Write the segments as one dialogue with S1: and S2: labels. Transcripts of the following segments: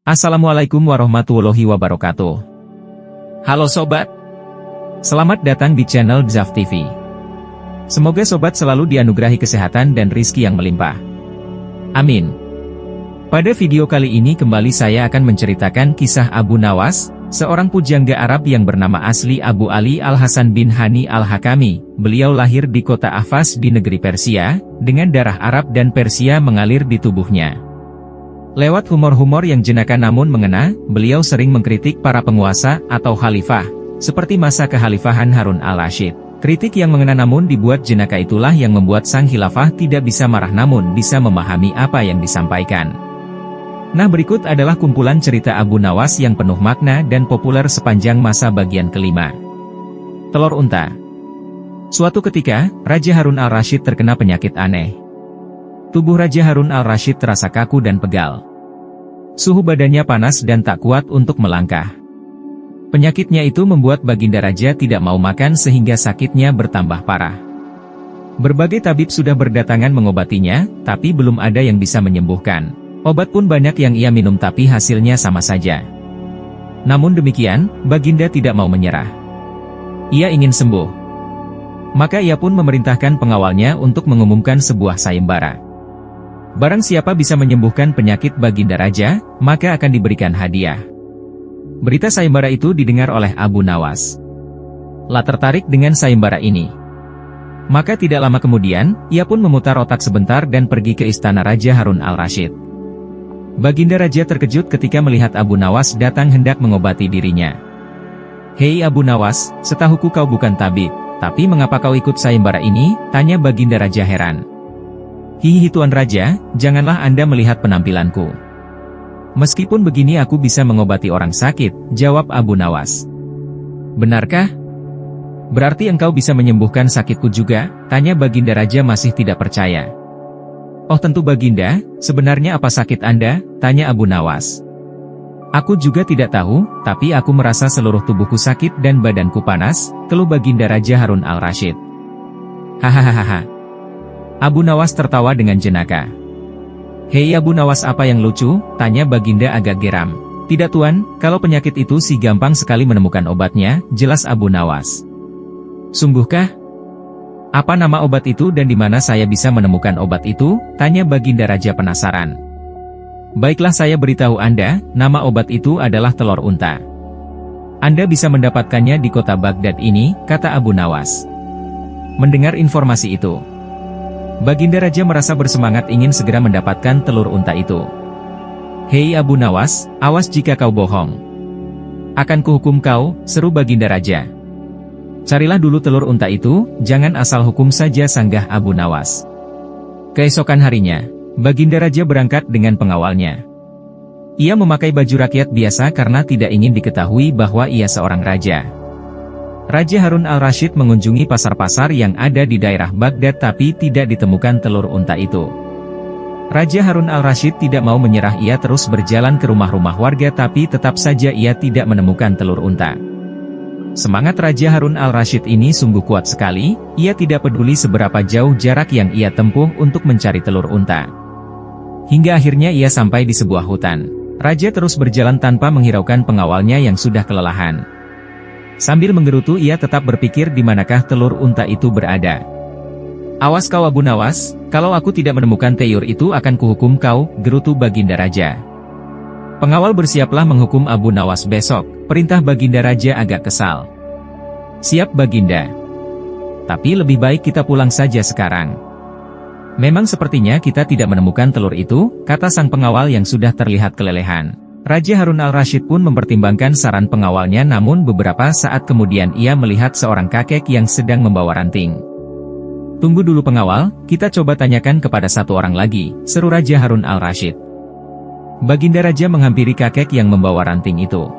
S1: Assalamualaikum warahmatullahi wabarakatuh. Halo sobat, selamat datang di channel Dzaf TV. Semoga sobat selalu dianugerahi kesehatan dan rizki yang melimpah. Amin. Pada video kali ini kembali saya akan menceritakan kisah Abu Nawas, seorang pujangga Arab yang bernama asli Abu Ali Al-Hasan bin Hani Al-Hakami. Beliau lahir di kota Ahvaz di negeri Persia, dengan darah Arab dan Persia mengalir di tubuhnya. Lewat humor-humor yang jenaka namun mengena, beliau sering mengkritik para penguasa atau khalifah, seperti masa kekhalifahan Harun al-Rashid. Kritik yang mengena namun dibuat jenaka itulah yang membuat sang khilafah tidak bisa marah namun bisa memahami apa yang disampaikan. Nah, berikut adalah kumpulan cerita Abu Nawas yang penuh makna dan populer sepanjang masa bagian kelima. Telur unta. Suatu ketika, Raja Harun al-Rashid terkena penyakit aneh. Tubuh Raja Harun al-Rashid terasa kaku dan pegal. Suhu badannya panas dan tak kuat untuk melangkah. Penyakitnya itu membuat Baginda Raja tidak mau makan sehingga sakitnya bertambah parah. Berbagai tabib sudah berdatangan mengobatinya, tapi belum ada yang bisa menyembuhkan. Obat pun banyak yang ia minum tapi hasilnya sama saja. Namun demikian, Baginda tidak mau menyerah. Ia ingin sembuh. Maka ia pun memerintahkan pengawalnya untuk mengumumkan sebuah sayembara. Barang siapa bisa menyembuhkan penyakit Baginda Raja, maka akan diberikan hadiah. Berita sayembara itu didengar oleh Abu Nawas. Lah tertarik dengan sayembara ini. Maka tidak lama kemudian, ia pun memutar otak sebentar dan pergi ke istana Raja Harun al-Rashid. Baginda Raja terkejut ketika melihat Abu Nawas datang hendak mengobati dirinya. "Hei Abu Nawas, setahuku kau bukan tabib, tapi mengapa kau ikut sayembara ini?" tanya Baginda Raja heran. "Hihi Tuan Raja, janganlah Anda melihat penampilanku. Meskipun begini aku bisa mengobati orang sakit," jawab Abu Nawas. "Benarkah? Berarti engkau bisa menyembuhkan sakitku juga?" tanya Baginda Raja masih tidak percaya. "Oh tentu Baginda, sebenarnya apa sakit Anda?" tanya Abu Nawas. "Aku juga tidak tahu, tapi aku merasa seluruh tubuhku sakit dan badanku panas," keluh Baginda Raja Harun al-Rashid. "Hahaha." Abu Nawas tertawa dengan jenaka. "Hei Abu Nawas, apa yang lucu?" tanya Baginda agak geram. "Tidak Tuan, kalau penyakit itu sih gampang sekali menemukan obatnya," jelas Abu Nawas. "Sungguhkah? Apa nama obat itu dan di mana saya bisa menemukan obat itu?" tanya Baginda Raja penasaran. "Baiklah, saya beritahu Anda, nama obat itu adalah telur unta. Anda bisa mendapatkannya di kota Baghdad ini," kata Abu Nawas. Mendengar informasi itu, Baginda Raja merasa bersemangat ingin segera mendapatkan telur unta itu. "Hei Abu Nawas, awas jika kau bohong. Akan kuhukum kau," seru Baginda Raja. "Carilah dulu telur unta itu, jangan asal hukum saja," sanggah Abu Nawas. Keesokan harinya, Baginda Raja berangkat dengan pengawalnya. Ia memakai baju rakyat biasa karena tidak ingin diketahui bahwa ia seorang raja. Raja Harun al-Rashid mengunjungi pasar-pasar yang ada di daerah Baghdad tapi tidak ditemukan telur unta itu. Raja Harun al-Rashid tidak mau menyerah, ia terus berjalan ke rumah-rumah warga tapi tetap saja ia tidak menemukan telur unta. Semangat Raja Harun al-Rashid ini sungguh kuat sekali, ia tidak peduli seberapa jauh jarak yang ia tempuh untuk mencari telur unta. Hingga akhirnya ia sampai di sebuah hutan. Raja terus berjalan tanpa menghiraukan pengawalnya yang sudah kelelahan. Sambil menggerutu ia tetap berpikir di manakah telur unta itu berada. "Awas kau Abu Nawas, kalau aku tidak menemukan telur itu akan kuhukum kau," gerutu Baginda Raja. Pengawal bersiaplah menghukum Abu Nawas besok, perintah Baginda Raja agak kesal. "Siap Baginda. Tapi lebih baik kita pulang saja sekarang. Memang sepertinya kita tidak menemukan telur itu," kata sang pengawal yang sudah terlihat kelelehan. Raja Harun al-Rashid pun mempertimbangkan saran pengawalnya namun beberapa saat kemudian ia melihat seorang kakek yang sedang membawa ranting. "Tunggu dulu pengawal, kita coba tanyakan kepada satu orang lagi," seru Raja Harun al-Rashid. Baginda Raja menghampiri kakek yang membawa ranting itu.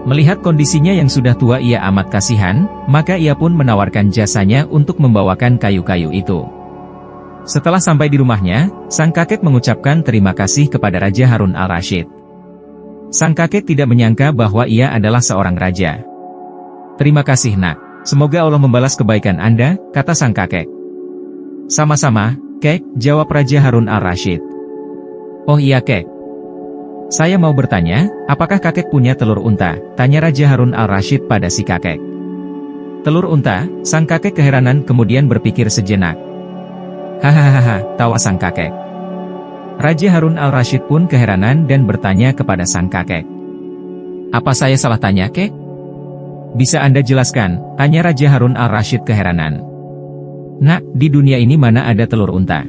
S1: Melihat kondisinya yang sudah tua ia amat kasihan, maka ia pun menawarkan jasanya untuk membawakan kayu-kayu itu. Setelah sampai di rumahnya, sang kakek mengucapkan terima kasih kepada Raja Harun al-Rashid. Sang kakek tidak menyangka bahwa ia adalah seorang raja. "Terima kasih nak, semoga Allah membalas kebaikan Anda," kata sang kakek. "Sama-sama, Kek," jawab Raja Harun al-Rashid. "Oh iya Kek. Saya mau bertanya, apakah kakek punya telur unta? Tanya Raja Harun al-Rasyid pada si kakek. Telur unta, sang kakek keheranan kemudian berpikir sejenak. Hahaha, tawa sang kakek. Raja Harun al-Rasyid pun keheranan dan bertanya kepada sang kakek. Apa saya salah tanya, kek? Bisa Anda jelaskan? Tanya Raja Harun al-Rasyid keheranan. Nak, di dunia ini mana ada telur unta?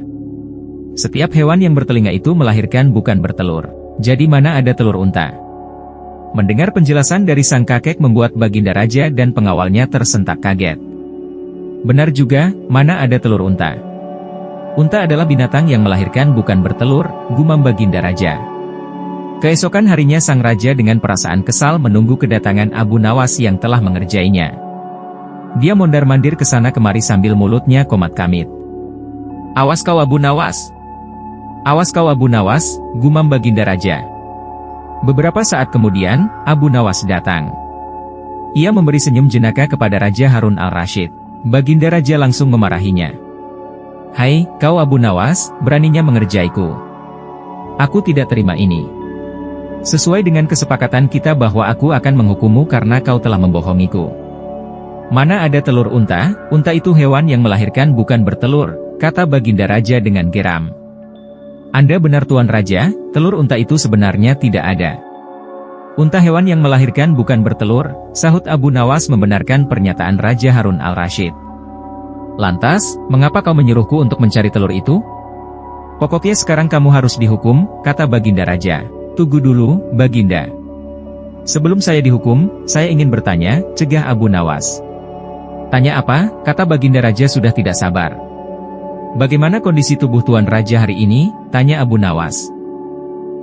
S1: Setiap hewan yang bertelinga itu melahirkan bukan bertelur. Jadi mana ada telur unta? Mendengar penjelasan dari sang kakek membuat Baginda Raja dan pengawalnya tersentak kaget. Benar juga, mana ada telur unta? Unta adalah binatang yang melahirkan bukan bertelur, gumam Baginda Raja. Keesokan harinya sang raja dengan perasaan kesal menunggu kedatangan Abu Nawas yang telah mengerjainya. Dia mondar-mandir ke sana kemari sambil mulutnya komat-kamit. Awas kau Abu Nawas! Awas kau Abu Nawas, gumam Baginda Raja. Beberapa saat kemudian, Abu Nawas datang. Ia memberi senyum jenaka kepada Raja Harun al-Rasyid. Baginda Raja langsung memarahinya. Hai, kau Abu Nawas, beraninya mengerjaiku. Aku tidak terima ini. Sesuai dengan kesepakatan kita bahwa aku akan menghukummu karena kau telah membohongiku. Mana ada telur unta? Unta itu hewan yang melahirkan bukan bertelur, kata Baginda Raja dengan geram. Anda benar Tuan Raja, telur unta itu sebenarnya tidak ada. Unta hewan yang melahirkan bukan bertelur, sahut Abu Nawas membenarkan pernyataan Raja Harun al-Rasyid. Lantas, mengapa kau menyuruhku untuk mencari telur itu? Pokoknya sekarang kamu harus dihukum, kata Baginda Raja. Tunggu dulu, Baginda. Sebelum saya dihukum, saya ingin bertanya, cegah Abu Nawas. Tanya apa? Kata Baginda Raja sudah tidak sabar. Bagaimana kondisi tubuh Tuan Raja hari ini? Tanya Abu Nawas.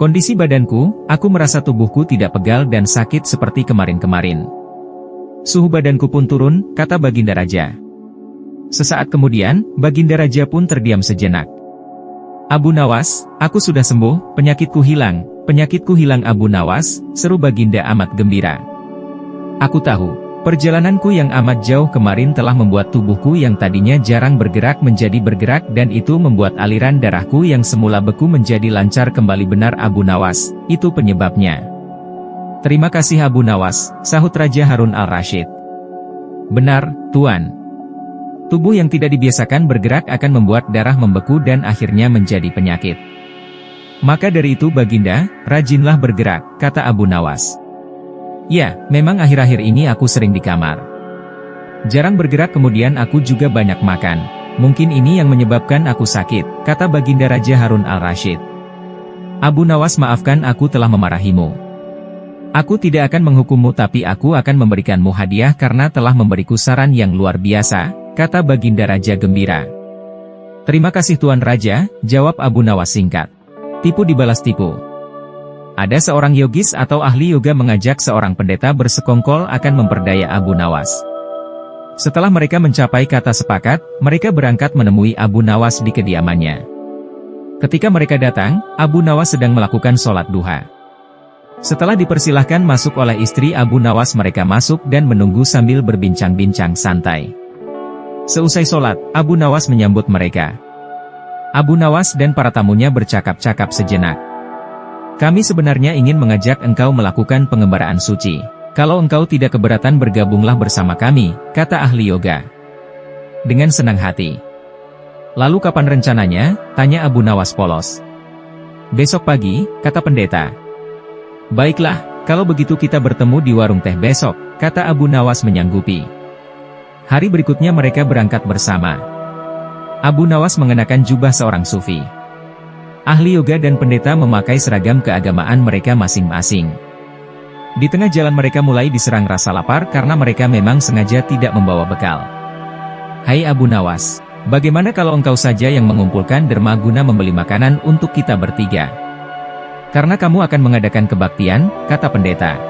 S1: Kondisi badanku, aku merasa tubuhku tidak pegal dan sakit seperti kemarin-kemarin. Suhu badanku pun turun, kata Baginda Raja. Sesaat kemudian, Baginda Raja pun terdiam sejenak. Abu Nawas, aku sudah sembuh, penyakitku hilang Abu Nawas, seru Baginda amat gembira. Aku tahu. Perjalananku yang amat jauh kemarin telah membuat tubuhku yang tadinya jarang bergerak menjadi bergerak dan itu membuat aliran darahku yang semula beku menjadi lancar kembali benar Abu Nawas, itu penyebabnya. Terima kasih Abu Nawas, sahut Raja Harun al-Rasyid. Benar, Tuan. Tubuh yang tidak dibiasakan bergerak akan membuat darah membeku dan akhirnya menjadi penyakit. Maka dari itu Baginda, rajinlah bergerak, kata Abu Nawas. Ya, memang akhir-akhir ini aku sering di kamar. Jarang bergerak kemudian aku juga banyak makan. Mungkin ini yang menyebabkan aku sakit, kata Baginda Raja Harun al-Rasyid. Abu Nawas maafkan aku telah memarahimu. Aku tidak akan menghukummu tapi aku akan memberikanmu hadiah karena telah memberiku saran yang luar biasa, kata Baginda Raja gembira. Terima kasih Tuan Raja, jawab Abu Nawas singkat. Tipu dibalas tipu. Ada seorang yogis atau ahli yoga mengajak seorang pendeta bersekongkol akan memperdaya Abu Nawas. Setelah mereka mencapai kata sepakat, mereka berangkat menemui Abu Nawas di kediamannya. Ketika mereka datang, Abu Nawas sedang melakukan sholat duha. Setelah dipersilahkan masuk oleh istri Abu Nawas, mereka masuk dan menunggu sambil berbincang-bincang santai. Seusai sholat, Abu Nawas menyambut mereka. Abu Nawas dan para tamunya bercakap-cakap sejenak. Kami sebenarnya ingin mengajak engkau melakukan pengembaraan suci. Kalau engkau tidak keberatan bergabunglah bersama kami, kata ahli yoga. Dengan senang hati. Lalu kapan rencananya? Tanya Abu Nawas polos. Besok pagi, kata pendeta. Baiklah, kalau begitu kita bertemu di warung teh besok, kata Abu Nawas menyanggupi. Hari berikutnya mereka berangkat bersama. Abu Nawas mengenakan jubah seorang sufi. Ahli yoga dan pendeta memakai seragam keagamaan mereka masing-masing. Di tengah jalan mereka mulai diserang rasa lapar karena mereka memang sengaja tidak membawa bekal. Hai Abu Nawas, bagaimana kalau engkau saja yang mengumpulkan derma guna membeli makanan untuk kita bertiga? Karena kamu akan mengadakan kebaktian, kata pendeta.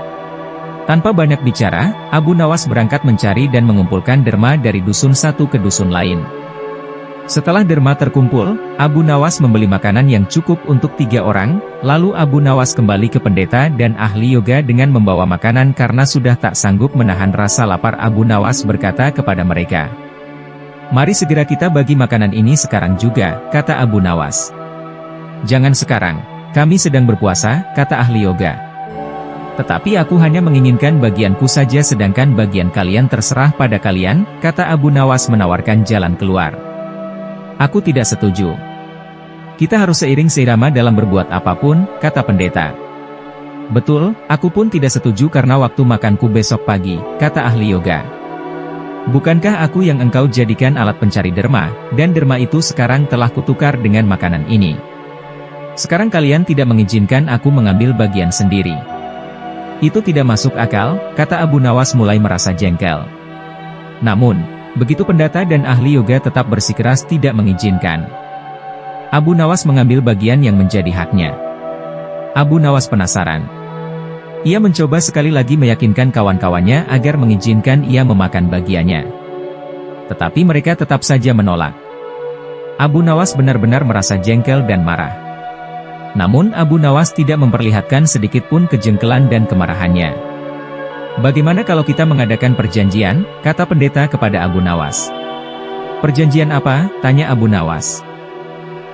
S1: Tanpa banyak bicara, Abu Nawas berangkat mencari dan mengumpulkan derma dari dusun satu ke dusun lain. Setelah derma terkumpul, Abu Nawas membeli makanan yang cukup untuk 3 orang, lalu Abu Nawas kembali ke pendeta dan ahli yoga dengan membawa makanan karena sudah tak sanggup menahan rasa lapar. Abu Nawas berkata kepada mereka, "Mari segera kita bagi makanan ini sekarang juga," kata Abu Nawas. "Jangan sekarang. Kami sedang berpuasa, kata ahli yoga. Tetapi aku hanya menginginkan bagianku saja sedangkan bagian kalian terserah pada kalian, kata Abu Nawas menawarkan jalan keluar. Aku tidak setuju. Kita harus seiring seirama dalam berbuat apapun, kata pendeta. Betul, aku pun tidak setuju karena waktu makanku besok pagi, kata ahli yoga. Bukankah aku yang engkau jadikan alat pencari derma, dan derma itu sekarang telah kutukar dengan makanan ini. Sekarang kalian tidak mengizinkan aku mengambil bagian sendiri. Itu tidak masuk akal, kata Abu Nawas mulai merasa jengkel. Namun, begitu pendeta dan ahli yoga tetap bersikeras tidak mengizinkan. Abu Nawas mengambil bagian yang menjadi haknya. Abu Nawas penasaran. Ia mencoba sekali lagi meyakinkan kawan-kawannya agar mengizinkan ia memakan bagiannya. Tetapi mereka tetap saja menolak. Abu Nawas benar-benar merasa jengkel dan marah. Namun Abu Nawas tidak memperlihatkan sedikit pun kejengkelan dan kemarahannya. Bagaimana kalau kita mengadakan perjanjian, kata pendeta kepada Abu Nawas. Perjanjian apa? Tanya Abu Nawas.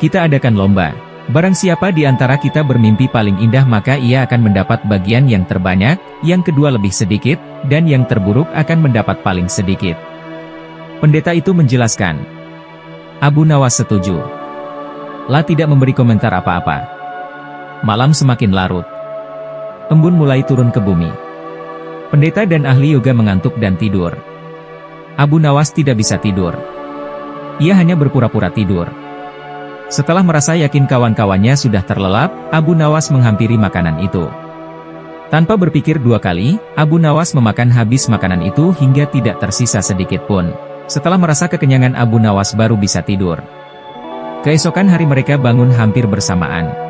S1: Kita adakan lomba. Barang siapa di antara kita bermimpi paling indah maka ia akan mendapat bagian yang terbanyak, yang kedua lebih sedikit, dan yang terburuk akan mendapat paling sedikit. Pendeta itu menjelaskan. Abu Nawas setuju. La tidak memberi komentar apa-apa. Malam semakin larut. Embun mulai turun ke bumi. Pendeta dan ahli yoga mengantuk dan tidur. Abu Nawas tidak bisa tidur. Ia hanya berpura-pura tidur. Setelah merasa yakin kawan-kawannya sudah terlelap, Abu Nawas menghampiri makanan itu. Tanpa berpikir dua kali, Abu Nawas memakan habis makanan itu hingga tidak tersisa sedikit pun. Setelah merasa kekenyangan Abu Nawas baru bisa tidur. Keesokan hari mereka bangun hampir bersamaan.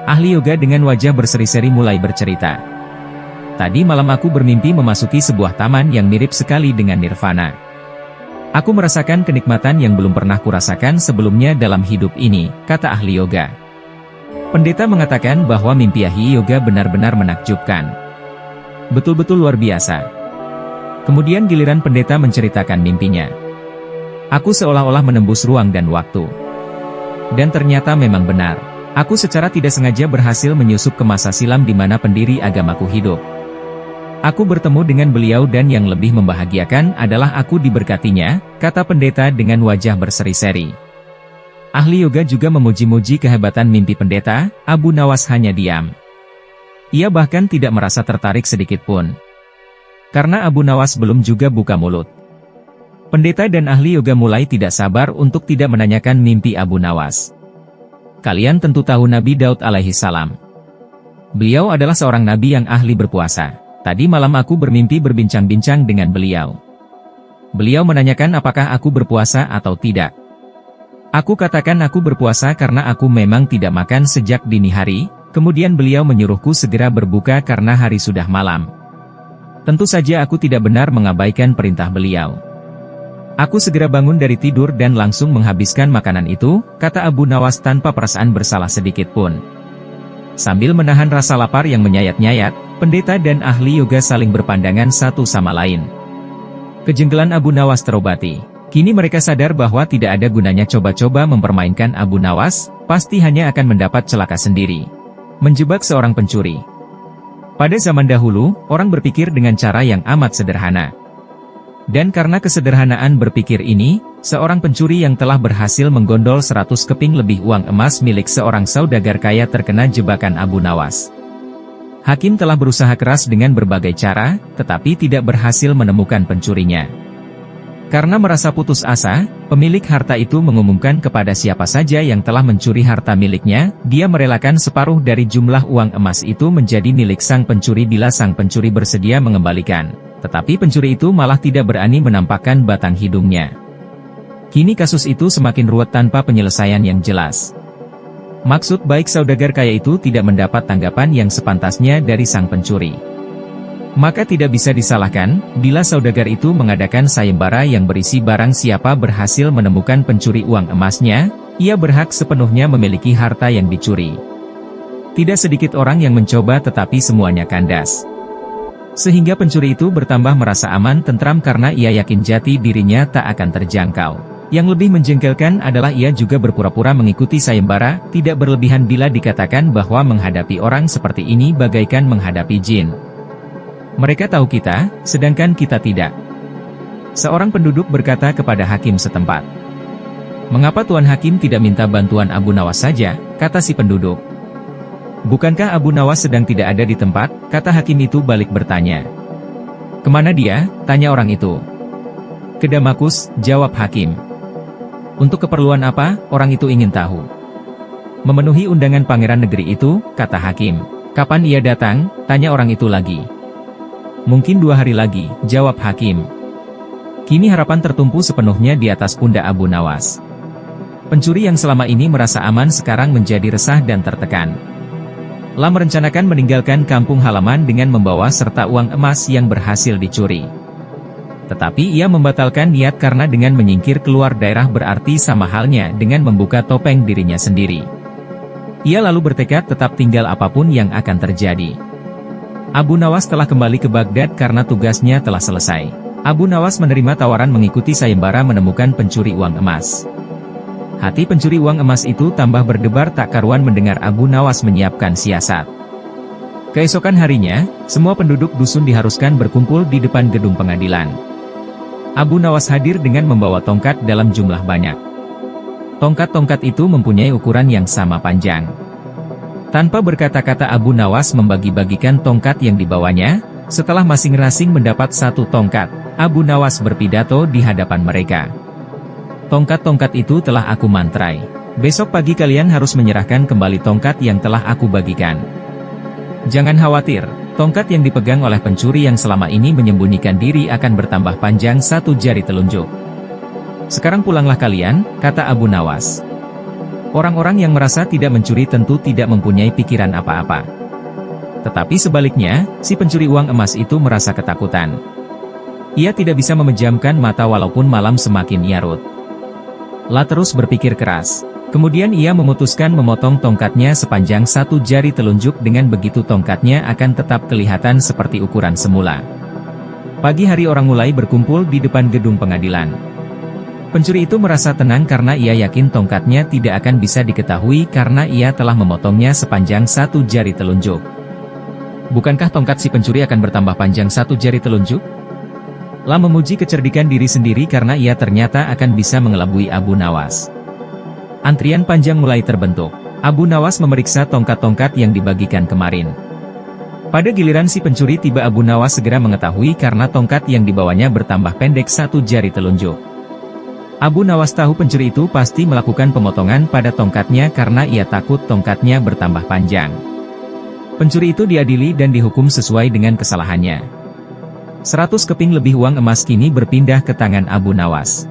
S1: Ahli yoga dengan wajah berseri-seri mulai bercerita. Tadi malam aku bermimpi memasuki sebuah taman yang mirip sekali dengan nirvana. Aku merasakan kenikmatan yang belum pernah kurasakan sebelumnya dalam hidup ini, kata ahli yoga. Pendeta mengatakan bahwa mimpi ahli yoga benar-benar menakjubkan. Betul-betul luar biasa. Kemudian giliran pendeta menceritakan mimpinya. Aku seolah-olah menembus ruang dan waktu. Dan ternyata memang benar. Aku secara tidak sengaja berhasil menyusup ke masa silam di mana pendiri agamaku hidup. Aku bertemu dengan beliau dan yang lebih membahagiakan adalah aku diberkatinya, kata pendeta dengan wajah berseri-seri. Ahli yoga juga memuji-muji kehebatan mimpi pendeta, Abu Nawas hanya diam. Ia bahkan tidak merasa tertarik sedikit pun. Karena Abu Nawas belum juga buka mulut. Pendeta dan ahli yoga mulai tidak sabar untuk tidak menanyakan mimpi Abu Nawas. Kalian tentu tahu Nabi Daud alaihi salam. Beliau adalah seorang nabi yang ahli berpuasa. Tadi malam aku bermimpi berbincang-bincang dengan beliau. Beliau menanyakan apakah aku berpuasa atau tidak. Aku katakan aku berpuasa karena aku memang tidak makan sejak dini hari, kemudian beliau menyuruhku segera berbuka karena hari sudah malam. Tentu saja aku tidak benar mengabaikan perintah beliau. Aku segera bangun dari tidur dan langsung menghabiskan makanan itu, kata Abu Nawas tanpa perasaan bersalah sedikit pun. Sambil menahan rasa lapar yang menyayat-nyayat, pendeta dan ahli yoga saling berpandangan satu sama lain. Kejengkelan Abu Nawas terobati. Kini mereka sadar bahwa tidak ada gunanya coba-coba mempermainkan Abu Nawas, pasti hanya akan mendapat celaka sendiri. Menjebak seorang pencuri. Pada zaman dahulu, orang berpikir dengan cara yang amat sederhana. Dan karena kesederhanaan berpikir ini, seorang pencuri yang telah berhasil menggondol 100 keping lebih uang emas milik seorang saudagar kaya terkena jebakan Abu Nawas. Hakim telah berusaha keras dengan berbagai cara, tetapi tidak berhasil menemukan pencurinya. Karena merasa putus asa, pemilik harta itu mengumumkan kepada siapa saja yang telah mencuri harta miliknya, dia merelakan separuh dari jumlah uang emas itu menjadi milik sang pencuri bila sang pencuri bersedia mengembalikan. Tetapi pencuri itu malah tidak berani menampakkan batang hidungnya. Kini kasus itu semakin ruwet tanpa penyelesaian yang jelas. Maksud baik saudagar kaya itu tidak mendapat tanggapan yang sepantasnya dari sang pencuri. Maka tidak bisa disalahkan, bila saudagar itu mengadakan sayembara yang berisi barang siapa berhasil menemukan pencuri uang emasnya, ia berhak sepenuhnya memiliki harta yang dicuri. Tidak sedikit orang yang mencoba tetapi semuanya kandas. Sehingga pencuri itu bertambah merasa aman tentram karena ia yakin jati dirinya tak akan terjangkau. Yang lebih menjengkelkan adalah ia juga berpura-pura mengikuti sayembara, tidak berlebihan bila dikatakan bahwa menghadapi orang seperti ini bagaikan menghadapi jin. Mereka tahu kita, sedangkan kita tidak. Seorang penduduk berkata kepada hakim setempat. Mengapa Tuan Hakim tidak minta bantuan Abu Nawas saja, kata si penduduk. Bukankah Abu Nawas sedang tidak ada di tempat, kata hakim itu balik bertanya. Kemana dia, tanya orang itu. Ke Damaskus, jawab hakim. Untuk keperluan apa, orang itu ingin tahu. Memenuhi undangan pangeran negeri itu, kata hakim. Kapan ia datang, tanya orang itu lagi. Mungkin 2 hari lagi, jawab hakim. Kini harapan tertumpu sepenuhnya di atas pundak Abu Nawas. Pencuri yang selama ini merasa aman sekarang menjadi resah dan tertekan. Lam merencanakan meninggalkan kampung halaman dengan membawa serta uang emas yang berhasil dicuri. Tetapi ia membatalkan niat karena dengan menyingkir keluar daerah berarti sama halnya dengan membuka topeng dirinya sendiri. Ia lalu bertekad tetap tinggal apapun yang akan terjadi. Abu Nawas telah kembali ke Baghdad karena tugasnya telah selesai. Abu Nawas menerima tawaran mengikuti sayembara menemukan pencuri uang emas. Hati pencuri uang emas itu tambah berdebar tak karuan mendengar Abu Nawas menyiapkan siasat. Keesokan harinya, semua penduduk dusun diharuskan berkumpul di depan gedung pengadilan. Abu Nawas hadir dengan membawa tongkat dalam jumlah banyak. Tongkat-tongkat itu mempunyai ukuran yang sama panjang. Tanpa berkata-kata Abu Nawas membagi-bagikan tongkat yang dibawanya. Setelah masing-masing mendapat 1 tongkat, Abu Nawas berpidato di hadapan mereka. Tongkat-tongkat itu telah aku mantrai. Besok pagi kalian harus menyerahkan kembali tongkat yang telah aku bagikan. Jangan khawatir, tongkat yang dipegang oleh pencuri yang selama ini menyembunyikan diri akan bertambah panjang 1 jari telunjuk. Sekarang pulanglah kalian, kata Abu Nawas. Orang-orang yang merasa tidak mencuri tentu tidak mempunyai pikiran apa-apa. Tetapi sebaliknya, si pencuri uang emas itu merasa ketakutan. Ia tidak bisa memejamkan mata walaupun malam semakin larut. La terus berpikir keras. Kemudian ia memutuskan memotong tongkatnya sepanjang 1 jari telunjuk, dengan begitu tongkatnya akan tetap kelihatan seperti ukuran semula. Pagi hari orang mulai berkumpul di depan gedung pengadilan. Pencuri itu merasa tenang karena ia yakin tongkatnya tidak akan bisa diketahui karena ia telah memotongnya sepanjang 1 jari telunjuk. Bukankah tongkat si pencuri akan bertambah panjang 1 jari telunjuk? La memuji kecerdikan diri sendiri karena ia ternyata akan bisa mengelabui Abu Nawas. Antrian panjang mulai terbentuk. Abu Nawas memeriksa tongkat-tongkat yang dibagikan kemarin. Pada giliran si pencuri tiba, Abu Nawas segera mengetahui karena tongkat yang dibawanya bertambah pendek 1 jari telunjuk. Abu Nawas tahu pencuri itu pasti melakukan pemotongan pada tongkatnya karena ia takut tongkatnya bertambah panjang. Pencuri itu diadili dan dihukum sesuai dengan kesalahannya. 100 keping lebih uang emas kini berpindah ke tangan Abu Nawas.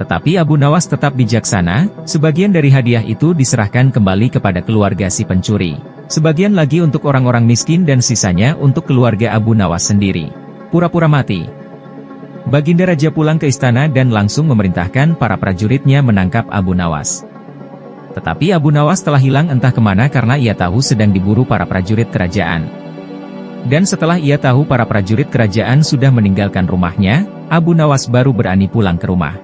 S1: Tetapi Abu Nawas tetap bijaksana, sebagian dari hadiah itu diserahkan kembali kepada keluarga si pencuri. Sebagian lagi untuk orang-orang miskin dan sisanya untuk keluarga Abu Nawas sendiri. Pura-pura mati. Baginda Raja pulang ke istana dan langsung memerintahkan para prajuritnya menangkap Abu Nawas. Tetapi Abu Nawas telah hilang entah kemana karena ia tahu sedang diburu para prajurit kerajaan. Dan setelah ia tahu para prajurit kerajaan sudah meninggalkan rumahnya, Abu Nawas baru berani pulang ke rumah.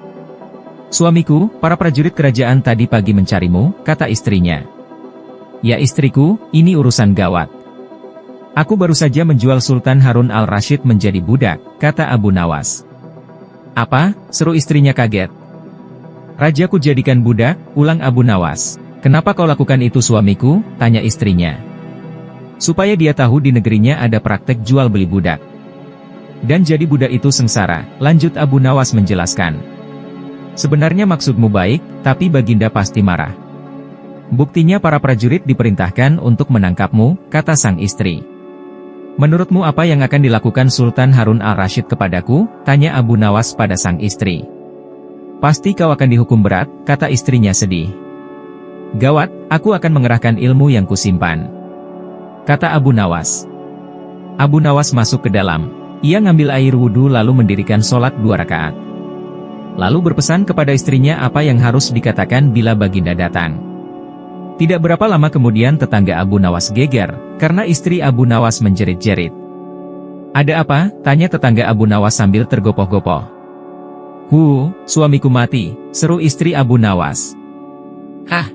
S1: Suamiku, para prajurit kerajaan tadi pagi mencarimu, kata istrinya. Ya istriku, ini urusan gawat. Aku baru saja menjual Sultan Harun al-Rashid menjadi budak, kata Abu Nawas. Apa? Seru istrinya kaget. Rajaku jadikan budak, ulang Abu Nawas. Kenapa kau lakukan itu suamiku? Tanya istrinya. Supaya dia tahu di negerinya ada praktek jual beli budak. Dan jadi budak itu sengsara, lanjut Abu Nawas menjelaskan. Sebenarnya maksudmu baik, tapi Baginda pasti marah. Buktinya para prajurit diperintahkan untuk menangkapmu, kata sang istri. Menurutmu apa yang akan dilakukan Sultan Harun al-Rashid kepadaku? Tanya Abu Nawas pada sang istri. Pasti kau akan dihukum berat, kata istrinya sedih. Gawat, aku akan mengerahkan ilmu yang kusimpan, kata Abu Nawas. Abu Nawas masuk ke dalam. Ia ngambil air wudhu lalu mendirikan sholat 2 rakaat. Lalu berpesan kepada istrinya apa yang harus dikatakan bila Baginda datang. Tidak berapa lama kemudian tetangga Abu Nawas geger, karena istri Abu Nawas menjerit-jerit. Ada apa? Tanya tetangga Abu Nawas sambil tergopoh-gopoh. Suamiku mati, seru istri Abu Nawas. Hah?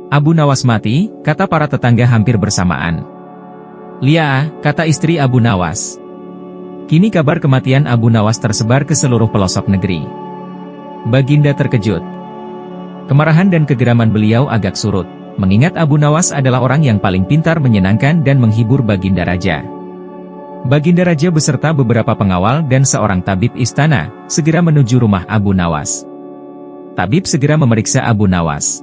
S1: Abu Nawas mati, kata para tetangga hampir bersamaan. Lia, kata istri Abu Nawas. Kini kabar kematian Abu Nawas tersebar ke seluruh pelosok negeri. Baginda terkejut. Kemarahan dan kegeraman beliau agak surut, mengingat Abu Nawas adalah orang yang paling pintar menyenangkan dan menghibur Baginda Raja. Baginda Raja beserta beberapa pengawal dan seorang tabib istana, segera menuju rumah Abu Nawas. Tabib segera memeriksa Abu Nawas.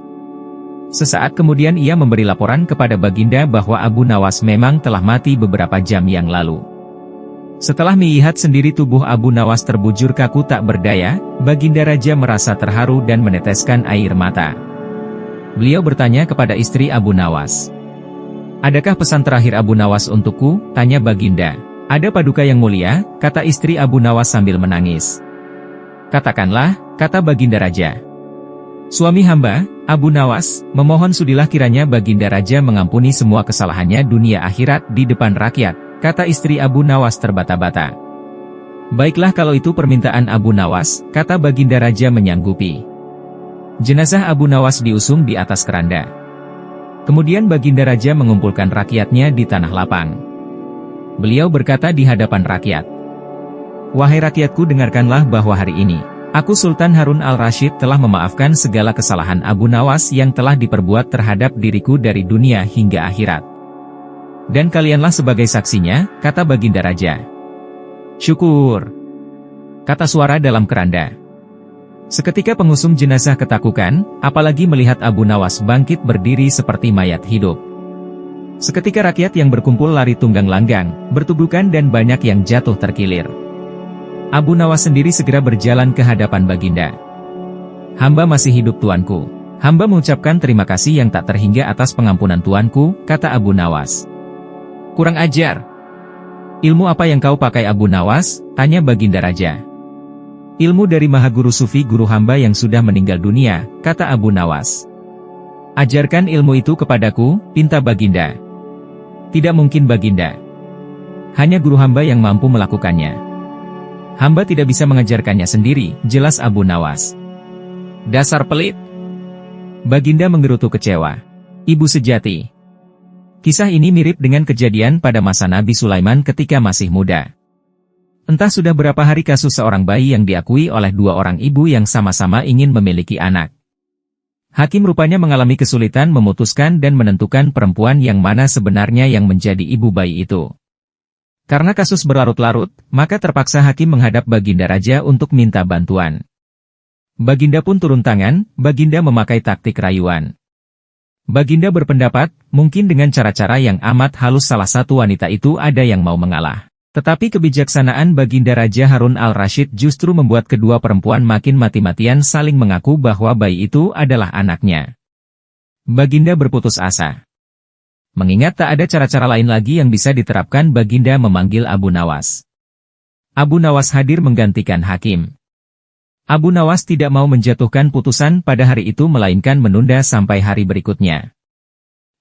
S1: Sesaat kemudian ia memberi laporan kepada Baginda bahwa Abu Nawas memang telah mati beberapa jam yang lalu. Setelah melihat sendiri tubuh Abu Nawas terbujur kaku tak berdaya, Baginda Raja merasa terharu dan meneteskan air mata. Beliau bertanya kepada istri Abu Nawas. Adakah pesan terakhir Abu Nawas untukku? Tanya Baginda. Ada paduka yang mulia, kata istri Abu Nawas sambil menangis. Katakanlah, kata Baginda Raja. Suami hamba, Abu Nawas, memohon sudilah kiranya Baginda Raja mengampuni semua kesalahannya dunia akhirat di depan rakyat, kata istri Abu Nawas terbata-bata. Baiklah kalau itu permintaan Abu Nawas, kata Baginda Raja menyanggupi. Jenazah Abu Nawas diusung di atas keranda. Kemudian Baginda Raja mengumpulkan rakyatnya di tanah lapang. Beliau berkata di hadapan rakyat. Wahai rakyatku, dengarkanlah bahwa hari ini, aku Sultan Harun al-Rashid telah memaafkan segala kesalahan Abu Nawas yang telah diperbuat terhadap diriku dari dunia hingga akhirat. Dan kalianlah sebagai saksinya, kata Baginda Raja. Syukur, kata suara dalam keranda. Seketika pengusung jenazah ketakukan, apalagi melihat Abu Nawas bangkit berdiri seperti mayat hidup. Seketika rakyat yang berkumpul lari tunggang langgang, bertubuhkan dan banyak yang jatuh terkilir. Abu Nawas sendiri segera berjalan ke hadapan Baginda. Hamba masih hidup tuanku. Hamba mengucapkan terima kasih yang tak terhingga atas pengampunan tuanku, kata Abu Nawas. Kurang ajar. Ilmu apa yang kau pakai Abu Nawas? Tanya Baginda Raja. Ilmu dari Mahaguru Sufi guru hamba yang sudah meninggal dunia, kata Abu Nawas. Ajarkan ilmu itu kepadaku, pinta Baginda. Tidak mungkin Baginda. Hanya guru hamba yang mampu melakukannya. Hamba tidak bisa mengajarkannya sendiri, jelas Abu Nawas. Dasar pelit. Baginda menggerutu kecewa. Ibu sejati. Kisah ini mirip dengan kejadian pada masa Nabi Sulaiman ketika masih muda. Entah sudah berapa hari kasus seorang bayi yang diakui oleh dua orang ibu yang sama-sama ingin memiliki anak. Hakim rupanya mengalami kesulitan memutuskan dan menentukan perempuan yang mana sebenarnya yang menjadi ibu bayi itu. Karena kasus berlarut-larut, maka terpaksa hakim menghadap Baginda Raja untuk minta bantuan. Baginda pun turun tangan, Baginda memakai taktik rayuan. Baginda berpendapat, mungkin dengan cara-cara yang amat halus salah satu wanita itu ada yang mau mengalah. Tetapi kebijaksanaan Baginda Raja Harun al-Rashid justru membuat kedua perempuan makin mati-matian saling mengaku bahwa bayi itu adalah anaknya. Baginda berputus asa. Mengingat tak ada cara-cara lain lagi yang bisa diterapkan, Baginda memanggil Abu Nawas. Abu Nawas hadir menggantikan hakim. Abu Nawas tidak mau menjatuhkan putusan pada hari itu melainkan menunda sampai hari berikutnya.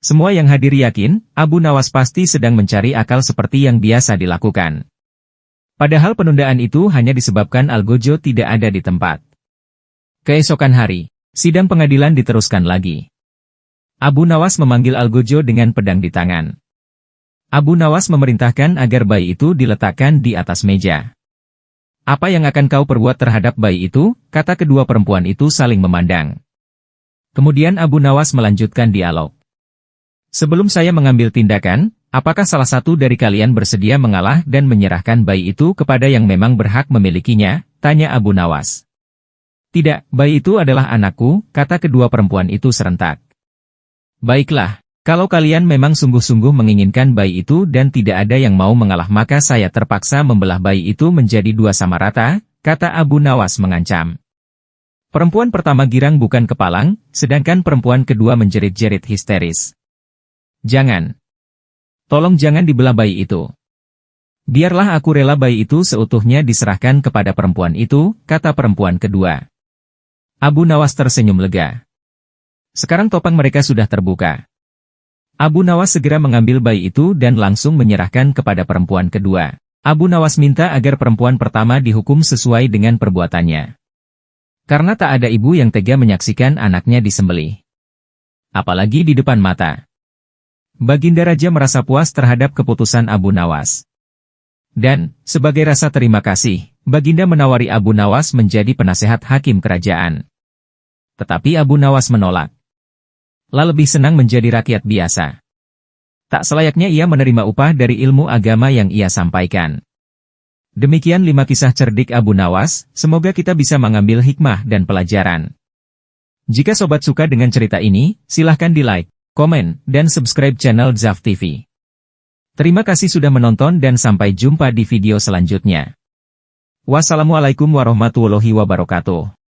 S1: Semua yang hadir yakin, Abu Nawas pasti sedang mencari akal seperti yang biasa dilakukan. Padahal penundaan itu hanya disebabkan Algojo tidak ada di tempat. Keesokan hari, sidang pengadilan diteruskan lagi. Abu Nawas memanggil Algojo dengan pedang di tangan. Abu Nawas memerintahkan agar bayi itu diletakkan di atas meja. Apa yang akan kau perbuat terhadap bayi itu? Kata kedua perempuan itu saling memandang. Kemudian Abu Nawas melanjutkan dialog. Sebelum saya mengambil tindakan, apakah salah satu dari kalian bersedia mengalah dan menyerahkan bayi itu kepada yang memang berhak memilikinya? Tanya Abu Nawas. Tidak, bayi itu adalah anakku, kata kedua perempuan itu serentak. Baiklah, kalau kalian memang sungguh-sungguh menginginkan bayi itu dan tidak ada yang mau mengalah maka saya terpaksa membelah bayi itu menjadi dua sama rata, kata Abu Nawas mengancam. Perempuan pertama girang bukan kepalang, sedangkan perempuan kedua menjerit-jerit histeris. Jangan. Tolong jangan dibelah bayi itu. Biarlah aku rela bayi itu seutuhnya diserahkan kepada perempuan itu, kata perempuan kedua. Abu Nawas tersenyum lega. Sekarang topeng mereka sudah terbuka. Abu Nawas segera mengambil bayi itu dan langsung menyerahkan kepada perempuan kedua. Abu Nawas minta agar perempuan pertama dihukum sesuai dengan perbuatannya. Karena tak ada ibu yang tega menyaksikan anaknya disembelih. Apalagi di depan mata. Baginda Raja merasa puas terhadap keputusan Abu Nawas. Dan, sebagai rasa terima kasih, Baginda menawari Abu Nawas menjadi penasehat hakim kerajaan. Tetapi Abu Nawas menolak. Lebih senang menjadi rakyat biasa. Tak selayaknya ia menerima upah dari ilmu agama yang ia sampaikan. Demikian 5 kisah cerdik Abu Nawas, semoga kita bisa mengambil hikmah dan pelajaran. Jika sobat suka dengan cerita ini, silahkan di like, komen, dan subscribe channel Zaf TV. Terima kasih sudah menonton dan sampai jumpa di video selanjutnya. Wassalamualaikum warahmatullahi wabarakatuh.